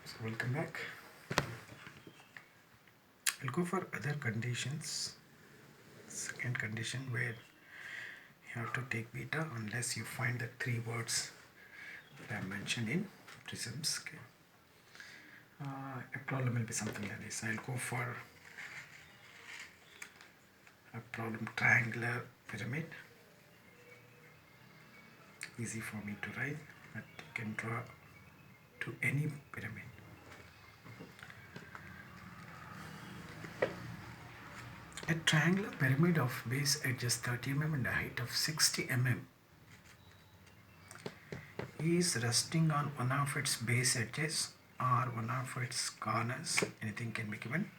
So welcome back. We'll go for other conditions. Second condition where you have to take beta unless you find the three words that I mentioned in prisms. Okay. A problem will be something like this. I'll go for a problem triangular pyramid. Easy for me to write, but you can draw to any pyramid. A triangular pyramid of base edges 30 mm and a height of 60 mm is resting on one of its base edges or one of its corners. Anything can be given.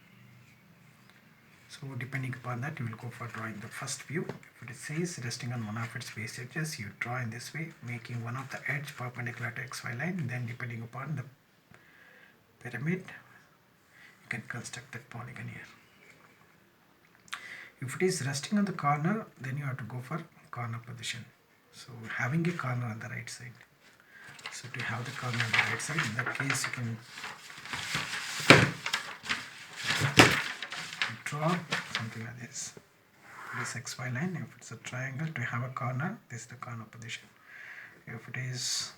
So depending upon that, you will go for drawing the first view. If it says resting on one of its base edges, you draw in this way, making one of the edge perpendicular to xy line. Then depending upon the pyramid, you can construct that polygon here. If it is resting on the corner, then you have to go for corner position. So having a corner on the right side. So to have the corner on the right side, in that case you can draw something like this. This xy line, if it's a triangle, to have a corner, this is the corner position. If it is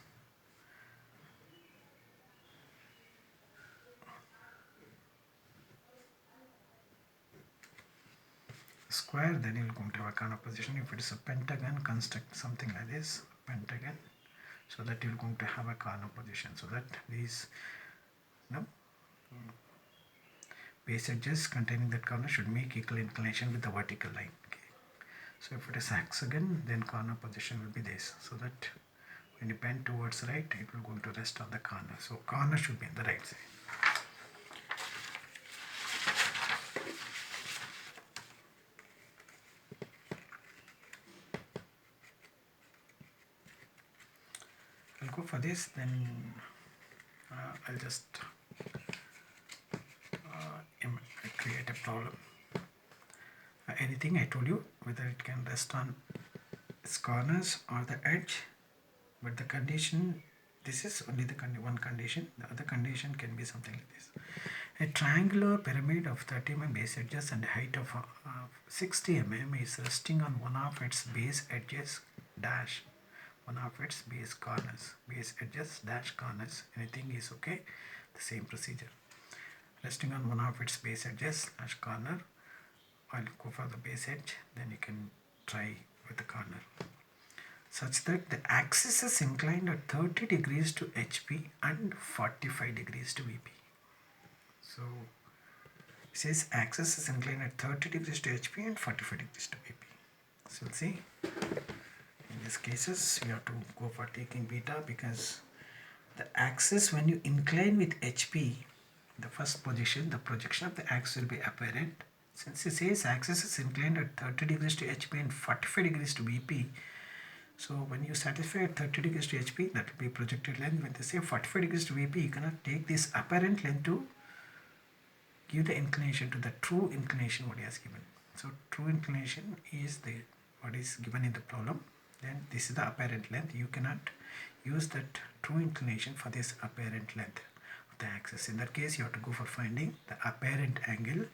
square, then you're going to have a corner position. If it is a pentagon, construct something like this, pentagon, so that you're going to have a corner position. So that these base edges containing that corner should make equal inclination with the vertical line. Okay. So if it is hexagon, then corner position will be this. So that when you bend towards right, it will going to rest on the corner. So corner should be on the right side. I'll go for this, then I'll just create a problem. Anything I told you, whether it can rest on its corners or the edge, but the condition, this is only the one condition. The other condition can be something like this. A triangular pyramid of 30 mm base edges and a height of 60 mm is resting on one of its base edges dash one of its base corners. Base edges dash corners, anything is okay. The same procedure. Resting on one of its base edges dash corner. I'll go for the base edge, then you can try with the corner. Such that the axis is inclined at 30 degrees to HP and 45 degrees to VP. So it says axis is inclined at 30 degrees to HP and 45 degrees to VP. So we'll see. In these cases, you have to go for taking beta because the axis, when you incline with HP, the first position, the projection of the axis will be apparent. Since it says axis is inclined at 30 degrees to HP and 45 degrees to VP, so when you satisfy at 30 degrees to HP, that will be projected length. When they say 45 degrees to VP, you cannot take this apparent length to give the inclination to the true inclination what he has given. So true inclination is the what is given in the problem. Then this is the apparent length. You cannot use that true inclination for this apparent length of the axis. In that case, you have to go for finding the apparent angle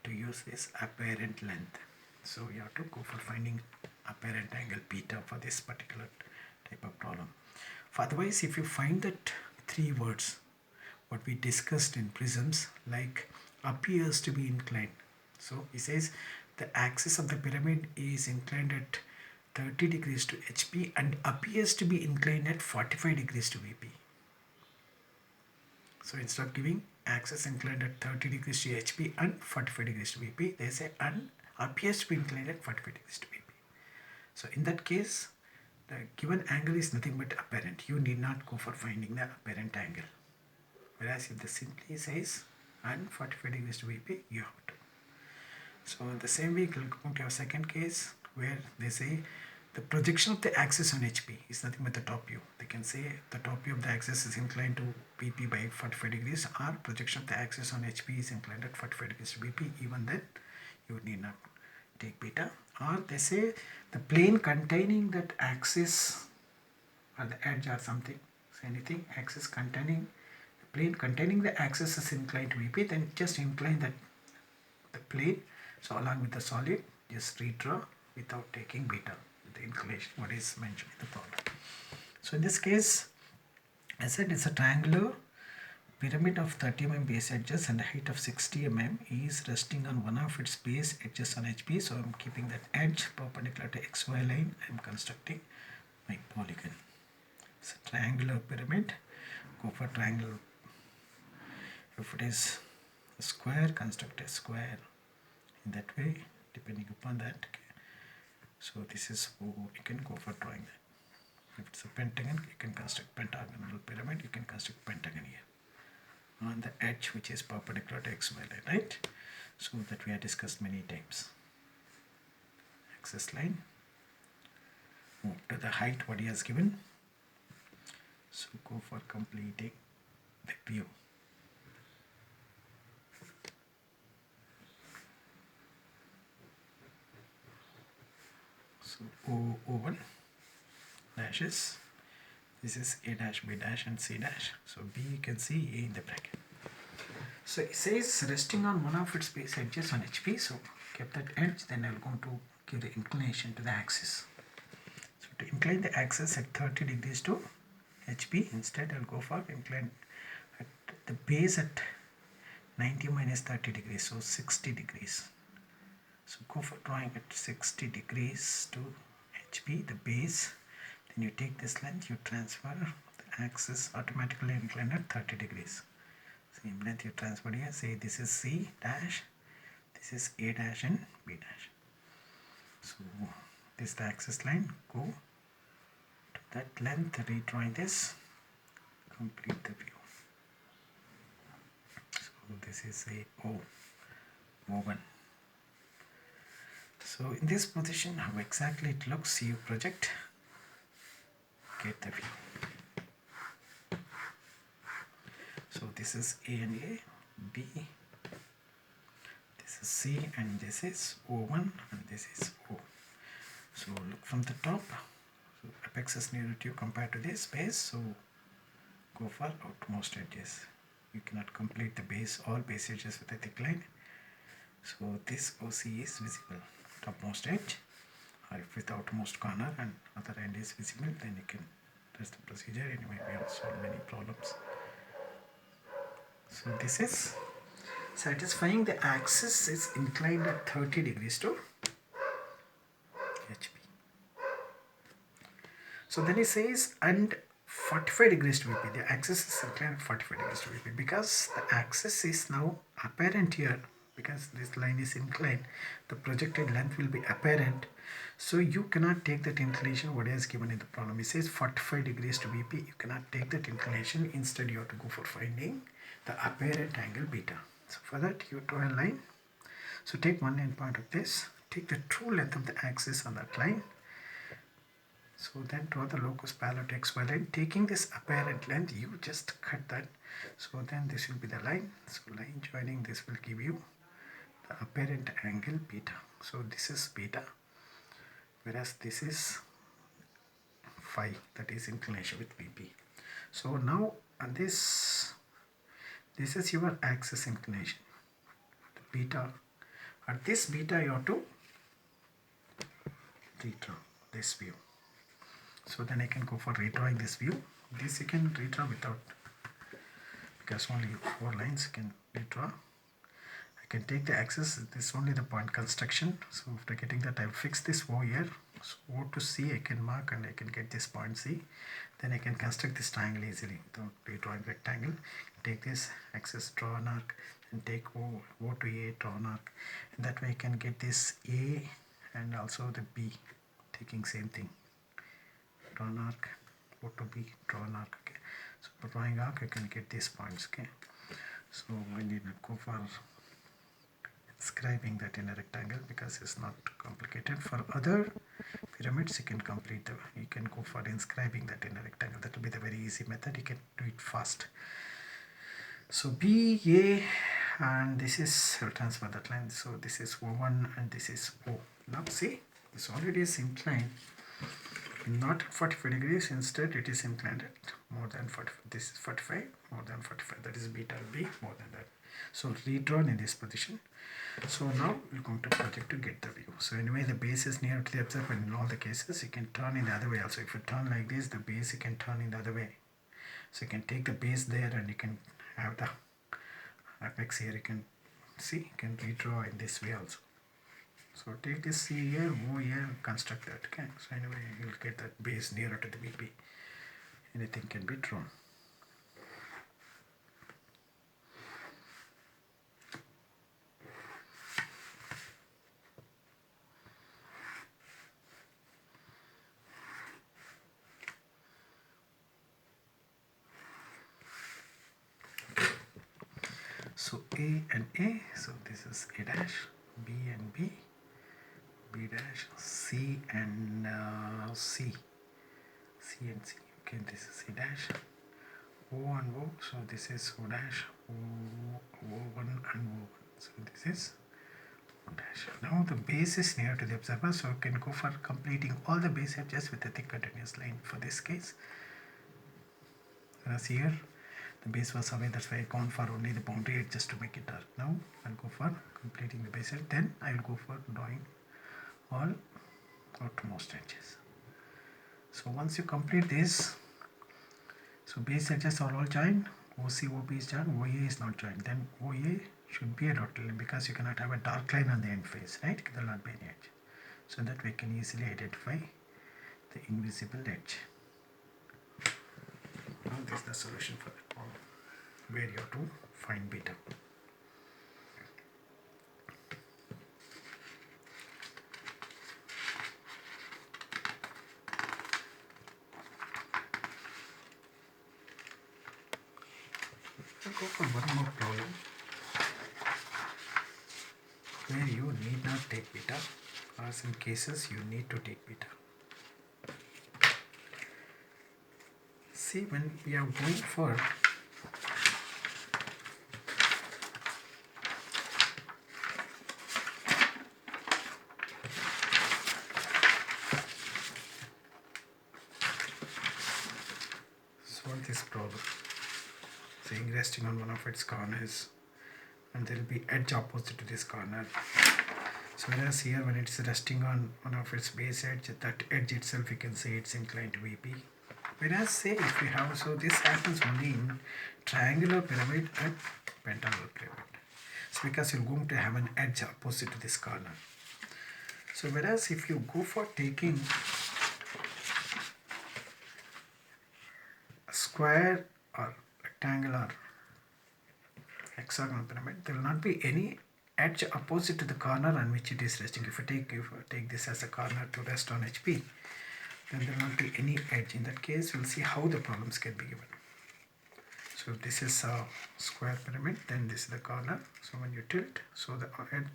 to use this apparent length. So you have to go for finding apparent angle beta for this particular type of problem. For otherwise, if you find that three words what we discussed in prisms, like appears to be inclined. So he says the axis of the pyramid is inclined at 30 degrees to HP and appears to be inclined at 45 degrees to VP. So instead of giving axis inclined at 30 degrees to HP and 45 degrees to VP, they say and appears to be inclined at 45 degrees to VP. So in that case, the given angle is nothing but apparent. You need not go for finding the apparent angle. Whereas if the simply says and 45 degrees to VP, you have to. So in the same way, we'll go to our second case where they say the projection of the axis on HP is nothing but the top view. They can say the top view of the axis is inclined to VP by 45 degrees, or projection of the axis on HP is inclined at 45 degrees to VP. Even then, you would need not take beta. Or they say the plane containing that axis or the edge or something. So anything axis containing the plane containing the axis is inclined to VP, then just incline the plane. So along with the solid, just redraw without taking beta, the inclination, what is mentioned in the problem. So in this case, I said it's a triangular pyramid of 30 mm base edges and a height of 60 mm is resting on one of its base edges on HP. So I'm keeping that edge perpendicular to XY line. I'm constructing my polygon. It's a triangular pyramid. Go for triangle. If it is a square, construct a square in that way, depending upon that. Okay. So this is, you can go for drawing that. If it's a pentagon, you can construct pentagonal pyramid. You can construct pentagon here on the edge which is perpendicular to XY line, right? So that we have discussed many times. Axis line. Move to the height what he has given. So go for completing the view. So O1 dashes. This is A dash, B dash and C dash. So B you can see, A in the bracket. So it says resting on one of its base edges on HP. So kept that edge, then I'm going to give the inclination to the axis. So to incline the axis at 30 degrees to HP, instead I'll go for incline at the base at 90 minus 30 degrees, so 60 degrees. So go for drawing at 60 degrees to HP, the base. Then you take this length, you transfer the axis automatically inclined at 30 degrees. Same length you transfer here. Say this is C dash, this is A dash and B dash. So this is the axis line. Go to that length, redrawing this, complete the view. So this is a O1. So in this position, how exactly it looks, you project, get the view. So this is A and A, B, this is C and this is O1 and this is O. So look from the top, so apex is nearer to you compared to this base, so go for outermost edges. You cannot complete the base, all base edges with a thick line. So this OC is visible, topmost edge, or if with the outermost corner and other end is visible, then you can, that's the procedure. Anyway, we have solved many problems. So this is satisfying the axis is inclined at 30 degrees to HP. So then he says and 45 degrees to VP. The axis is inclined at 45 degrees to VP because the axis is now apparent here. Because this line is inclined, the projected length will be apparent. So you cannot take that inclination what is given in the problem. It says 45 degrees to VP. You cannot take that inclination. Instead, you have to go for finding the apparent angle beta. So for that, you draw a line. So take one end point of this. Take the true length of the axis on that line. So then draw the locus parallel to XY line. Taking this apparent length, you just cut that. So then this will be the line. So line joining this will give you the apparent angle beta. So this is beta, whereas this is phi, that is inclination with VP. So now on this is your axis inclination, the beta. At this beta you have to redraw this view. So then I can go for redrawing this view. This you can redraw without, because only 4 lines you can redraw. I can take the axis, this is only the point construction. So after getting that, I'll fix this O here. So O to C I can mark and I can get this point C. Then I can construct this triangle easily without redrawing rectangle. Take this axis, draw an arc, and take O to A, draw an arc. And that way I can get this A and also the B, taking same thing. Draw an arc, O to B, draw an arc. Okay. So for drawing arc, I can get these points. Okay. So I need to go for inscribing that in a rectangle because it's not complicated. For other pyramids, you can complete the, you can go for inscribing that in a rectangle. That will be the very easy method. You can do it fast. So B, A, and this is, I'll transfer that line. So this is O1 and this is O. Now see, this already is inclined, not at 45 degrees. Instead, it is inclined at more than 45. This is 45, more than 45. this beta will be more than that. So redrawn in this position. So now we're going to project to get the view. So anyway, the base is near to the observer in all the cases. You can turn in the other way also. If you turn like this, the base you can turn in the other way. So you can take the base there and you can have the apex here. You can see, you can redraw in this way also. So take this C here, move here, and construct that. Okay. So anyway, you'll get that base nearer to the BP. Anything can be drawn. So A and A, so this is A dash, B and B, B dash, C and C, C and C. Okay, this is A dash, O and O, so this is O dash, O1 and O1. So this is O dash. Now the base is near to the observer, so you can go for completing all the base edges with a thick continuous line for this case. Whereas here, the base was away, that's why I count for only the boundary edge just to make it dark. Now I'll go for completing the base edge, then I'll go for drawing all outermost edges. So once you complete this, so base edges are all joined, OC, OB is joined, OA is not joined, then OA should be a dotted line because you cannot have a dark line on the end face, right? There will not be any edge. So that we can easily identify the invisible edge. Now this is the solution for that problem, where you have to find beta. I'll go for one more problem where you need not take beta, or some cases you need to take beta. See, when we are going for solve this problem, saying resting on one of its corners, and there will be edge opposite to this corner. So whereas here when it is resting on one of its base edge, that edge itself you can say it's inclined to VP. Whereas say if we have, so this happens only in triangular pyramid and pentagonal pyramid. So because you're going to have an edge opposite to this corner. So whereas if you go for taking a square or rectangular hexagonal pyramid, there will not be any edge opposite to the corner on which it is resting. If you take this as a corner to rest on HP, then there will not be any edge. In that case, we'll see how the problems can be given. So if this is a square pyramid, then this is the corner. So when you tilt, so the edge,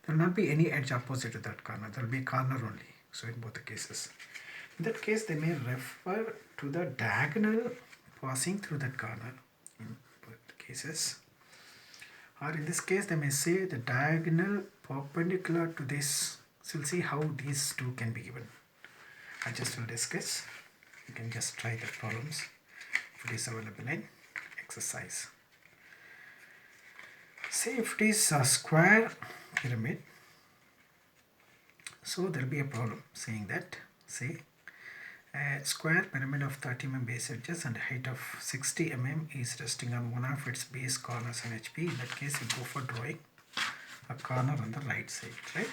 there will not be any edge opposite to that corner. There will be corner only. So in both the cases. In that case, they may refer to the diagonal passing through that corner in both cases. Or in this case, they may say the diagonal perpendicular to this. So we'll see how these two can be given. I just will discuss. You can just try the problems if it is available in exercise. Say if it is a square pyramid, so there will be a problem saying that, say a square pyramid of 30 mm base edges and a height of 60 mm is resting on one of its base corners on HP. In that case, you go for drawing a corner on the right side, right?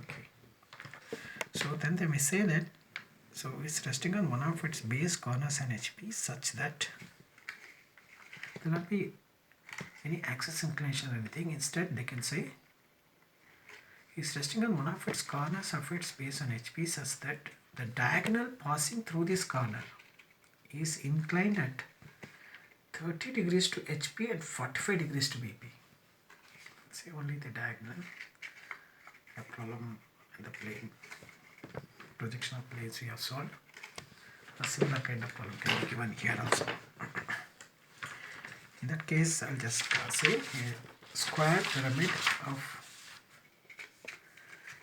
Okay. So then they may say that, so it's resting on one of its base corners and HP such that there will not be any axis inclination or anything. Instead, they can say it's resting on one of its corners of its base on HP such that the diagonal passing through this corner is inclined at 30 degrees to HP and 45 degrees to BP. Say only the diagonal, a problem in the plane, projection of planes we have solved. A similar kind of problem can be given here also. In that case, I'll just say a square pyramid of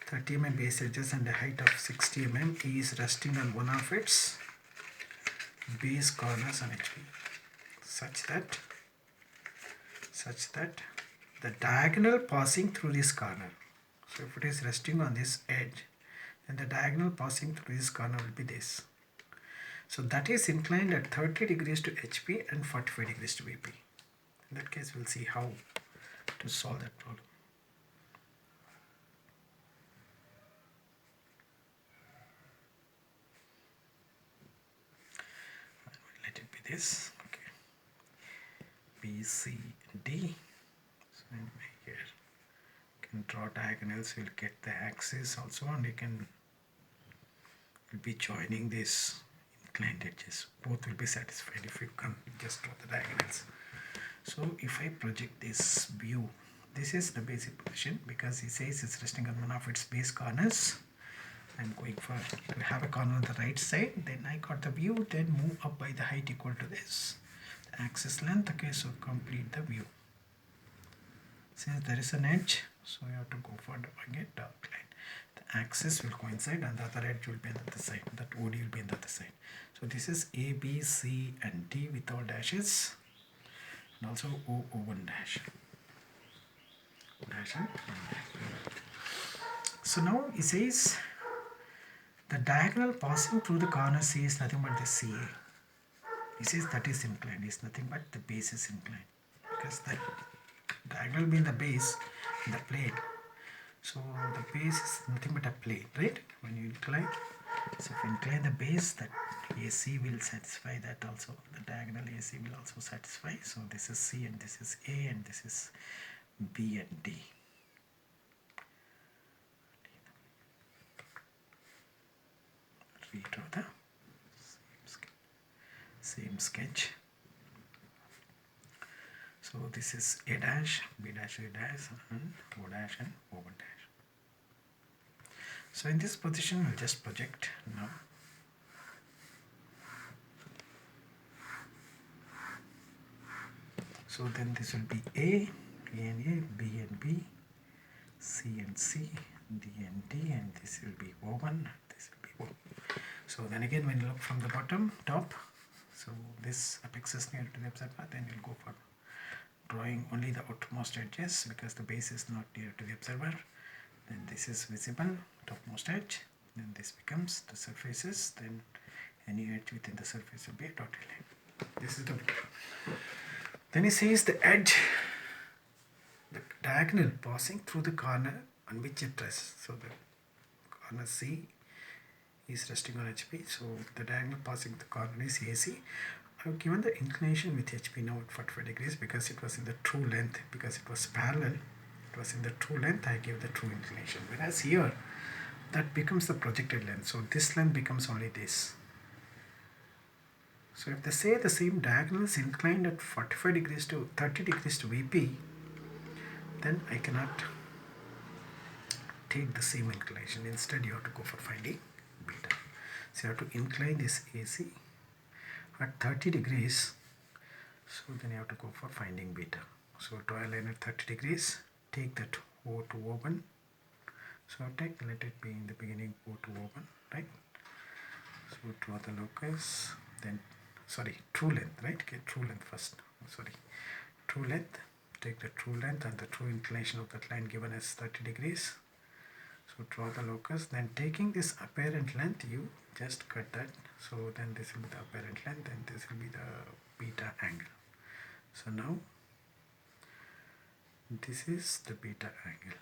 30 mm base edges and a height of 60 mm is resting on one of its base corners on HP such that the diagonal passing through this corner, so if it is resting on this edge, then the diagonal passing through this corner will be this. So that is inclined at 30 degrees to HP and 45 degrees to VP. In that case, we'll see how to solve that problem. Let it be this. Okay. B, C, D. So here you can draw diagonals. We'll get the axis also, and you can will be joining this inclined edges. Both will be satisfied if you can just draw the diagonals. So if I project this view, this is the basic position because he says it's resting on one of its base corners. I'm going for to have a corner on the right side, then I got the view, then move up by the height equal to this, the axis length. Okay, so complete the view. Since there is an edge, so you have to go for again dark line. The axis will coincide and the other edge will be on the other side. That OD will be on the other side. So this is A, B, C and D with all dashes, and also O1 dash. So now it says the diagonal passing through the corner C is nothing but the CA. He says that is inclined, is nothing but the base is inclined, because the diagonal being the base in the plate. So the base is nothing but a plate, right? When you incline, so if you incline the base, that AC will satisfy that also. The diagonal AC will also satisfy. So this is C and this is A and this is B and D. Redraw the same sketch. So this is A dash, B dash, A dash, and O dash and O1 dash. So in this position, we'll just project now. So then this will be A and A, B and B, C and C, D and D, and this will be O1, this will be O. So then again, when you look from the bottom, top, so this apex is near to the observer, then you'll go for drawing only the outermost edges because the base is not near to the observer. Then this is visible, topmost edge, then this becomes the surfaces, then any edge within the surface will be a dotted line. This is the then he says the edge, the diagonal passing through the corner on which it rests. So the corner C is resting on HP, so the diagonal passing the corner is AC. I've given the inclination with HP now at 45 degrees because it was in the true length, because it was parallel, it was in the true length, I gave the true inclination. Whereas here, that becomes the projected length, so this length becomes only this. So if they say the same diagonal is inclined at 45 degrees to 30 degrees to VP, then I cannot take the same inclination. Instead, you have to go for finding beta. So you have to incline this AC at 30 degrees. So then you have to go for finding beta. So draw a line at 30 degrees. Take that O to O1. So let it be in the beginning O to O1, right? So draw the locus. Then true length, right? Okay, true length first. True length. Take the true length and the true inclination of that line given as 30 degrees. So draw the locus. Then taking this apparent length, you just cut that. So then this will be the apparent length and this will be the beta angle. So now this is the beta angle.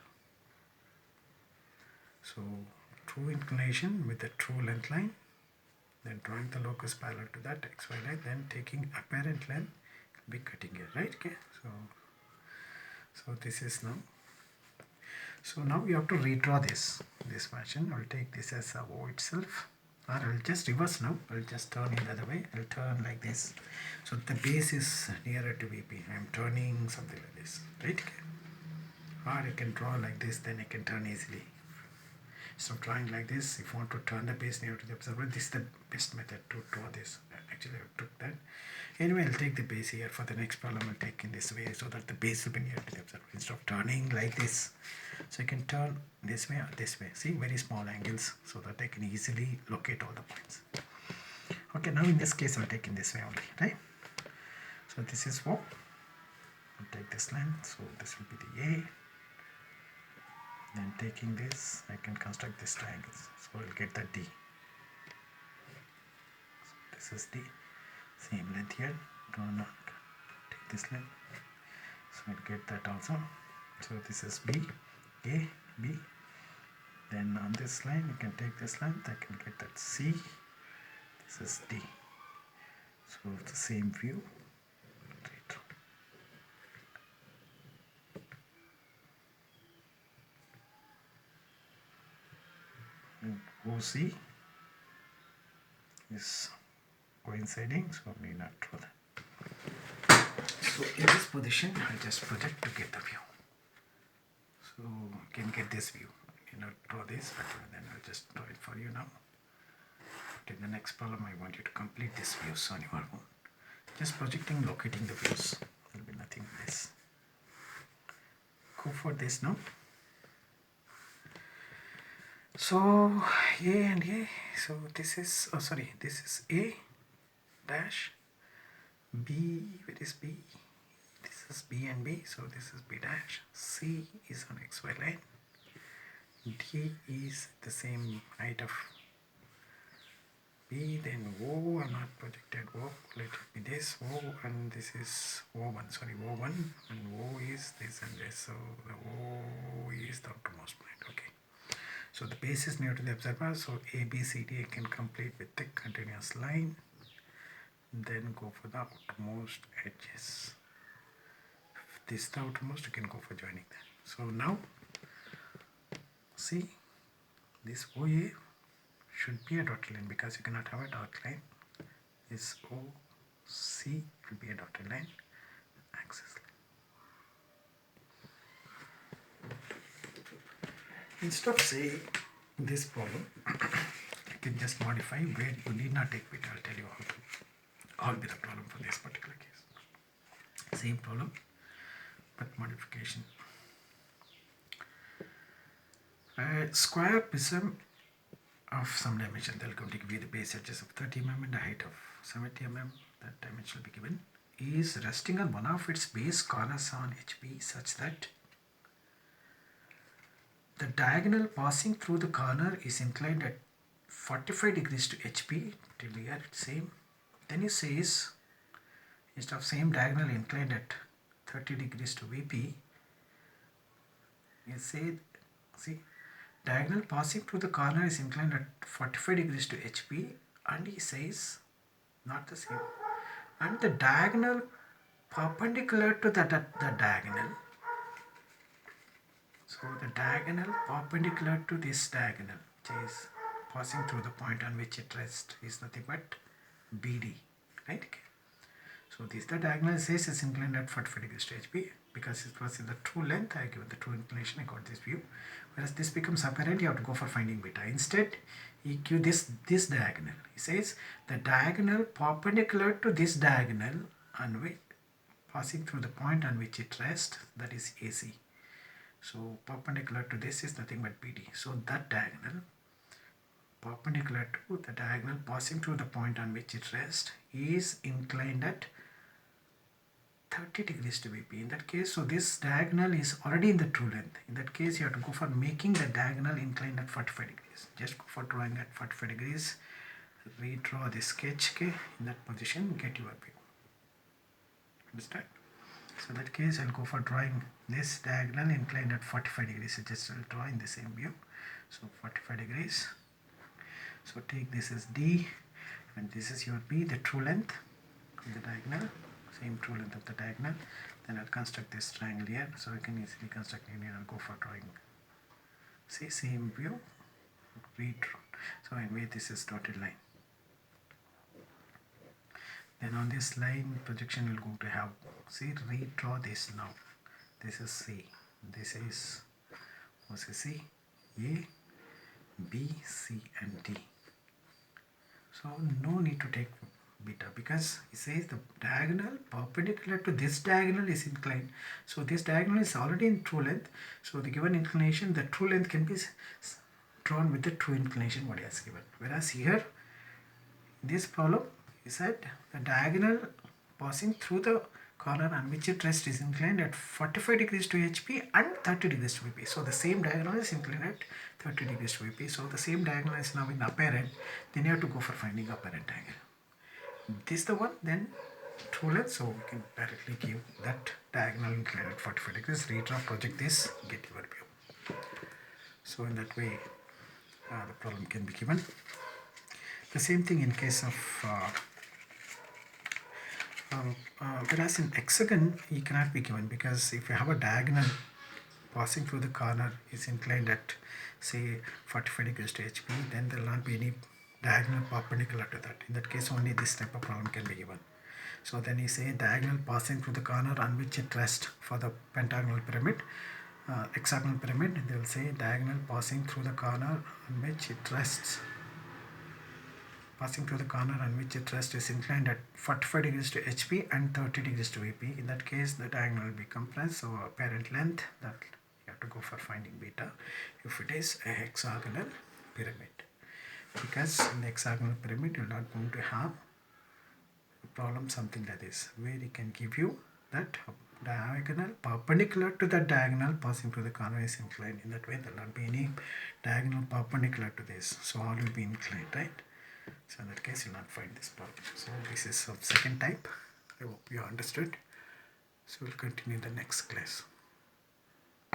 So true inclination with the true length line, then drawing the locus parallel to that xy line, then taking apparent length, be cutting it, right? Okay, so this is now. So now you have to redraw this fashion. I'll take this as a O itself, or I'll just reverse now. I'll just turn it the other way. I'll turn like this. So the base is nearer to VP. I'm turning something like this, right? Okay. Or I can draw like this, then I can turn easily. So drawing like this, if you want to turn the base near to the observer, this is the best method to draw this. Actually, I took that. Anyway, I'll take the base here. For the next problem, I'll take in this way so that the base will be near to the observer instead of turning like this. So you can turn this way or this way. See, very small angles so that I can easily locate all the points. Okay, now in this case, I'll take in this way only, right? So this is O. I'll take this line, so this will be the A. Then taking this, I can construct this triangles. So I'll get the D. So this is D. Same length here. Draw an arc. Take this line. So I'll get that also. So this is B, A, B. Then on this line, you can take this line. I can get that C. This is D. So it's the same view. OC is coinciding, so I may not draw that. So in this position, I just project to get the view. So you can get this view. I may not draw this, but then I'll just draw it for you now. But in the next problem, I want you to complete this views on your own. Just projecting, locating the views. There will be nothing less. Go for this now. So A and A, so this is, oh sorry, this is A dash, B, where is B? This is B and B, so this is B dash, C is on XY line, D is the same height of B, then O, I'm not projected O, let it be this O, and this is O1, sorry, O1, and O is this and this, so the O is the outermost point, okay. So the base is near to the observer, so A, B, C, D I can complete with the continuous line. Then go for the outermost edges. If this is the outermost, you can go for joining them. So now, see, this OA should be a dotted line because you cannot have a dotted line. This OC will be a dotted line, axis line. Instead of saying this problem, you can just modify where you need not take bit. I'll tell you how will be the problem for this particular case. Same problem, but modification. Square prism of some dimension. They'll come to give you the base edges of 30 mm and the height of 70 mm. That dimension will be given. Is resting on one of its base corners on HP such that the diagonal passing through the corner is inclined at 45 degrees to HP. Till here it's same. Then he says, instead of same diagonal inclined at 30 degrees to VP, you say, see, diagonal passing through the corner is inclined at 45 degrees to HP, and he says, not the same, and the diagonal perpendicular to the diagonal. So the diagonal perpendicular to this diagonal, which is passing through the point on which it rests, is nothing but BD, right? Okay. So this the diagonal says is inclined at 45 degrees to HP. Because it was in the true length, I given the true inclination, I got this view. Whereas this becomes apparent, you have to go for finding beta. Instead, he give this diagonal. He says the diagonal perpendicular to this diagonal on which passing through the point on which it rests, that is AC. So perpendicular to this is nothing but BD. So that diagonal perpendicular to the diagonal passing through the point on which it rests is inclined at 30 degrees to VP. In that case, so this diagonal is already in the true length. In that case, you have to go for making the diagonal inclined at 45 degrees. Just go for drawing at 45 degrees. Redraw the sketch, okay, in that position, get your view. Understand? So in that case, I'll go for drawing this diagonal inclined at 45 degrees. So just I'll draw in the same view. So 45 degrees. So take this as D, and this is your B, the true length of the diagonal. Same true length of the diagonal. Then I'll construct this triangle here, so I can easily construct it here. I'll go for drawing. See, same view, redraw. So anyway, this is dotted line. Then on this line projection, we'll go to have, see, redraw this now. This is C. This is, what's it, C, A, B, C, and D. So no need to take beta because it says the diagonal perpendicular to this diagonal is inclined. So this diagonal is already in true length. So the given inclination, the true length can be drawn with the true inclination what he has given. Whereas here, this problem, he said the diagonal passing through the corner on which it rests is inclined at 45 degrees to HP and 30 degrees to VP. So the same diagonal is inclined at 30 degrees to VP. So the same diagonal is now in apparent. Then you have to go for finding apparent angle. This is the one, then true length. So we can directly give that diagonal inclined at 45 degrees. Redraw, project this, get your view. So in that way, the problem can be given. The same thing in case of whereas in hexagon it cannot be given, because if you have a diagonal passing through the corner is inclined at say 45 degrees to HP, then there will not be any diagonal perpendicular to that. In that case only this type of problem can be given. So then you say diagonal passing through the corner on which it rests for the pentagonal pyramid. Hexagonal pyramid, they will say diagonal passing through the corner on which it rests. Passing through the corner on which it rests is inclined at 45 degrees to HP and 30 degrees to VP. In that case, the diagonal will be compressed. So apparent length, that you have to go for finding beta if it is a hexagonal pyramid. Because in the hexagonal pyramid, you're not going to have a problem something like this, where it can give you that diagonal perpendicular to that diagonal passing through the corner is inclined. In that way, there will not be any diagonal perpendicular to this. So all will be inclined, right? So in that case, you will not find this problem. So this is of second type. I hope you understood. So we'll continue in the next class.